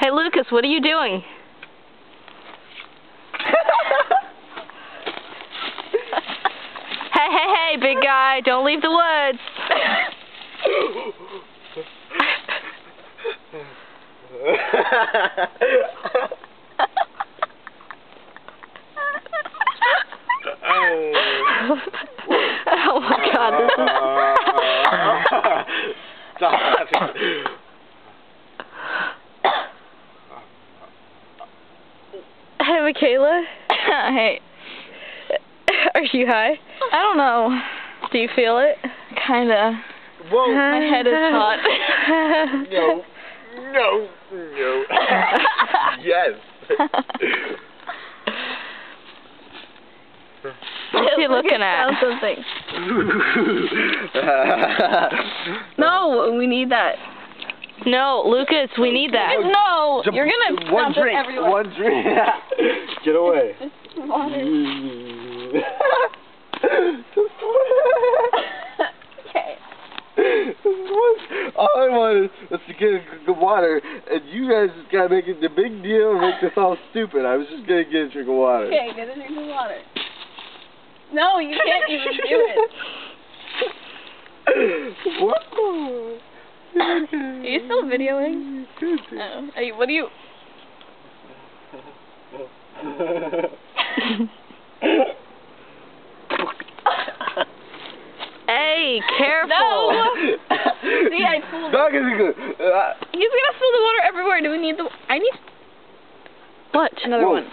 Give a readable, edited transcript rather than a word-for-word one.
Hey, Lucas, what are you doing? Hey, big guy, don't leave the woods. Oh my God, this is... Hey, Michaela. Hey. Are you high? I don't know. Do you feel it? Kinda. Whoa. My head is hot. No. Yes. What's he looking at? Something. No, we need that. No, Lucas, we need that. No, you're gonna one dump it drink. everywhere. One drink. Get away. Just water. Okay. All I wanted was to get good water, and you guys just gotta make it the big deal and make this all stupid. I was just gonna get a drink of water. Okay, get a drink of water. No, you can't even do it. What? Are you still videoing? Oh. What do you... Hey, careful. No! See, I pulled it. Dog is good. He's gonna spill the water everywhere. Do we need the... I need... What? Another Whoa. one.